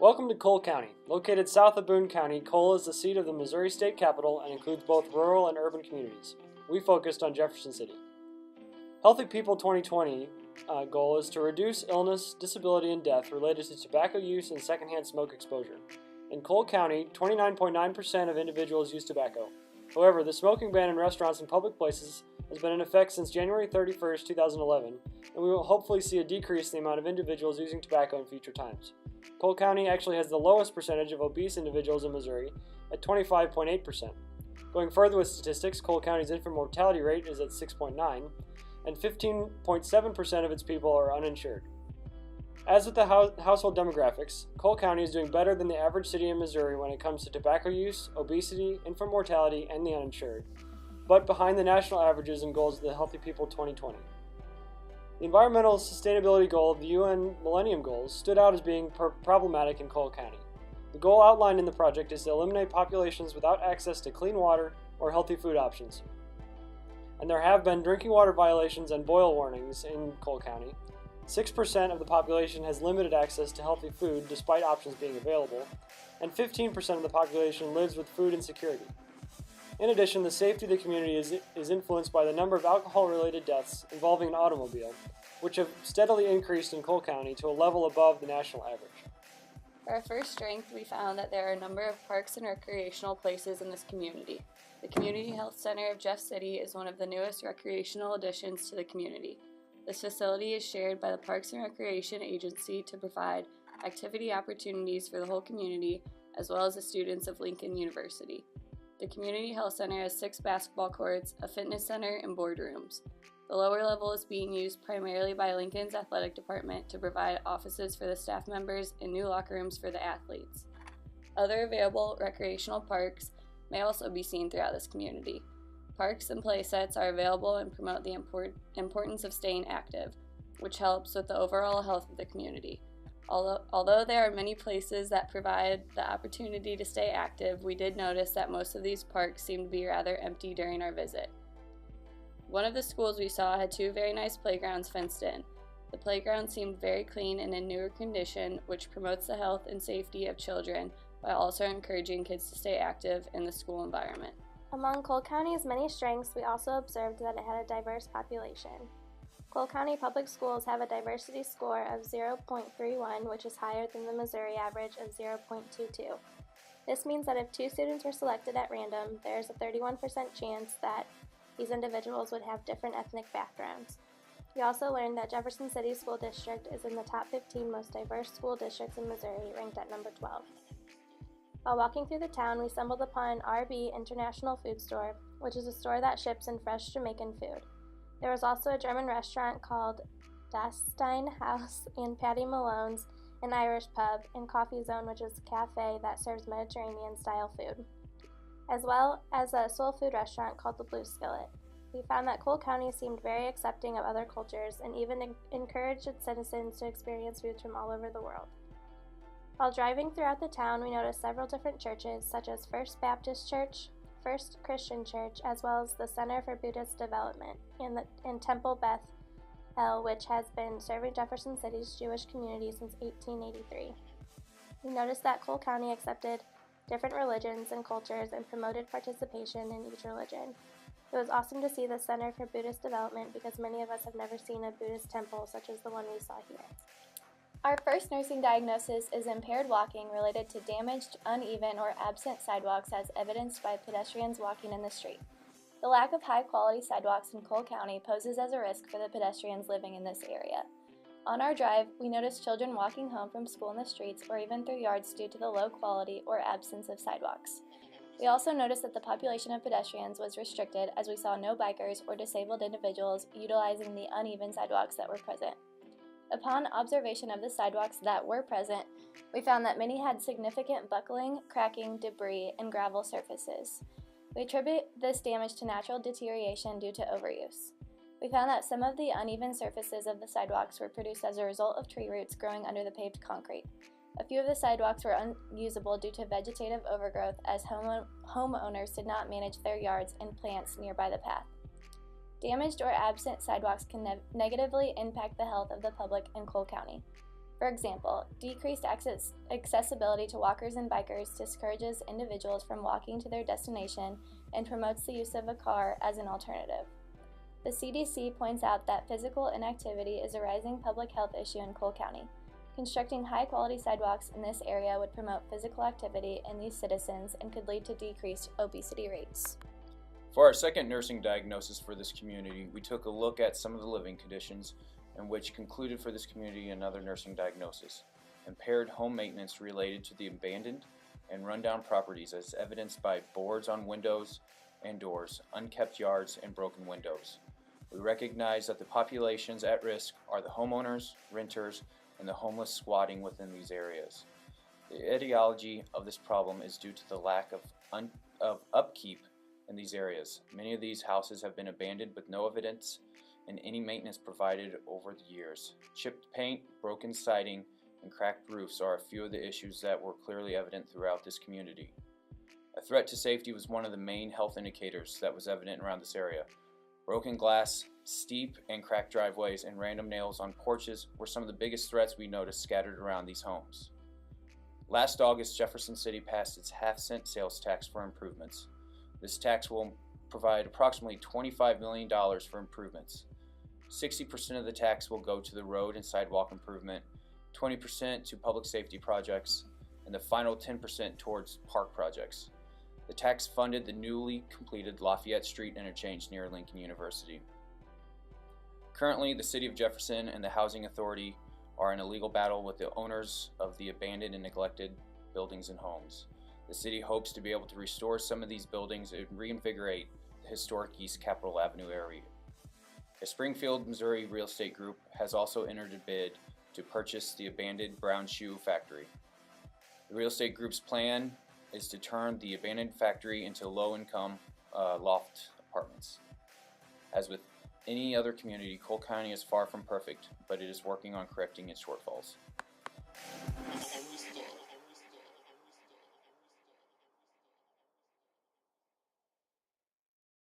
Welcome to Cole County. Located south of Boone County, Cole is the seat of the Missouri State Capitol and includes both rural and urban communities. We focused on Jefferson City. Healthy People 2020 goal is to reduce illness, disability, and death related to tobacco use and secondhand smoke exposure. In Cole County, 29.9% of individuals use tobacco. However, the smoking ban in restaurants and public places has been in effect since January 31st, 2011, and we will hopefully see a decrease in the amount of individuals using tobacco in future times. Cole County actually has the lowest percentage of obese individuals in Missouri at 25.8%. Going further with statistics, Cole County's infant mortality rate is at 6.9, and 15.7% of its people are uninsured. As with the household demographics, Cole County is doing better than the average city in Missouri when it comes to tobacco use, obesity, infant mortality, and the uninsured, but behind the national averages and goals of the Healthy People 2020. The environmental sustainability goal of the UN Millennium Goals stood out as being problematic in Cole County. The goal outlined in the project is to eliminate populations without access to clean water or healthy food options. And there have been drinking water violations and boil warnings in Cole County. 6% of the population has limited access to healthy food despite options being available, and 15% of the population lives with food insecurity. In addition, the safety of the community is influenced by the number of alcohol-related deaths involving an automobile, which have steadily increased in Cole County to a level above the national average. For our first strength, we found that there are a number of parks and recreational places in this community. The Community Health Center of Jeff City is one of the newest recreational additions to the community. This facility is shared by the Parks and Recreation Agency to provide activity opportunities for the whole community, as well as the students of Lincoln University. The Community Health Center has 6 basketball courts, a fitness center, and boardrooms. The lower level is being used primarily by Lincoln's athletic department to provide offices for the staff members and new locker rooms for the athletes. Other available recreational parks may also be seen throughout this community. Parks and play sets are available and promote the importance of staying active, which helps with the overall health of the community. Although there are many places that provide the opportunity to stay active, we did notice that most of these parks seemed to be rather empty during our visit. One of the schools we saw had 2 very nice playgrounds fenced in. The playground seemed very clean and in newer condition, which promotes the health and safety of children while also encouraging kids to stay active in the school environment. Among Cole County's many strengths, we also observed that it had a diverse population. Cole County Public Schools have a diversity score of 0.31, which is higher than the Missouri average of 0.22. This means that if 2 students were selected at random, there is a 31% chance that these individuals would have different ethnic backgrounds. We also learned that Jefferson City School District is in the top 15 most diverse school districts in Missouri, ranked at number 12. While walking through the town, we stumbled upon RB International Food Store, which is a store that ships in fresh Jamaican food. There was also a German restaurant called Das Stein House and Patty Malone's, an Irish pub, and Coffee Zone, which is a cafe that serves Mediterranean-style food, as well as a soul food restaurant called the Blue Skillet. We found that Cole County seemed very accepting of other cultures and even encouraged its citizens to experience foods from all over the world. While driving throughout the town, we noticed several different churches, such as First Baptist Church, First Christian Church, as well as the Center for Buddhist Development, and Temple Beth El, which has been serving Jefferson City's Jewish community since 1883. We noticed that Cole County accepted different religions and cultures and promoted participation in each religion. It was awesome to see the Center for Buddhist Development because many of us have never seen a Buddhist temple such as the one we saw here. Our first nursing diagnosis is impaired walking related to damaged, uneven, or absent sidewalks as evidenced by pedestrians walking in the street. The lack of high-quality sidewalks in Cole County poses as a risk for the pedestrians living in this area. On our drive, we noticed children walking home from school in the streets or even through yards due to the low quality or absence of sidewalks. We also noticed that the population of pedestrians was restricted as we saw no bikers or disabled individuals utilizing the uneven sidewalks that were present. Upon observation of the sidewalks that were present, we found that many had significant buckling, cracking, debris, and gravel surfaces. We attribute this damage to natural deterioration due to overuse. We found that some of the uneven surfaces of the sidewalks were produced as a result of tree roots growing under the paved concrete. A few of the sidewalks were unusable due to vegetative overgrowth as homeowners did not manage their yards and plants nearby the path. Damaged or absent sidewalks can negatively impact the health of the public in Cole County. For example, decreased accessibility to walkers and bikers discourages individuals from walking to their destination and promotes the use of a car as an alternative. The CDC points out that physical inactivity is a rising public health issue in Cole County. Constructing high-quality sidewalks in this area would promote physical activity in these citizens and could lead to decreased obesity rates. For our second nursing diagnosis for this community, we took a look at some of the living conditions and which concluded for this community another nursing diagnosis: impaired home maintenance related to the abandoned and rundown properties as evidenced by boards on windows and doors, unkept yards, and broken windows. We recognize that the populations at risk are the homeowners, renters, and the homeless squatting within these areas. The etiology of this problem is due to the lack of upkeep in these areas. Many of these houses have been abandoned with no evidence and any maintenance provided over the years. Chipped paint, broken siding, and cracked roofs are a few of the issues that were clearly evident throughout this community. A threat to safety was one of the main health indicators that was evident around this area. Broken glass, steep and cracked driveways, and random nails on porches were some of the biggest threats we noticed scattered around these homes. Last August, Jefferson City passed its half-cent sales tax for improvements. This tax will provide approximately $25 million for improvements. 60% of the tax will go to the road and sidewalk improvement, 20% to public safety projects, and the final 10% towards park projects. The tax funded the newly completed Lafayette Street interchange near Lincoln University. Currently, the City of Jefferson and the Housing Authority are in a legal battle with the owners of the abandoned and neglected buildings and homes. The city hopes to be able to restore some of these buildings and reinvigorate the historic East Capitol Avenue area. A Springfield, Missouri real estate group has also entered a bid to purchase the abandoned Brown Shoe Factory. The real estate group's plan is to turn the abandoned factory into low-income loft apartments. As with any other community, Cole County is far from perfect, but it is working on correcting its shortfalls.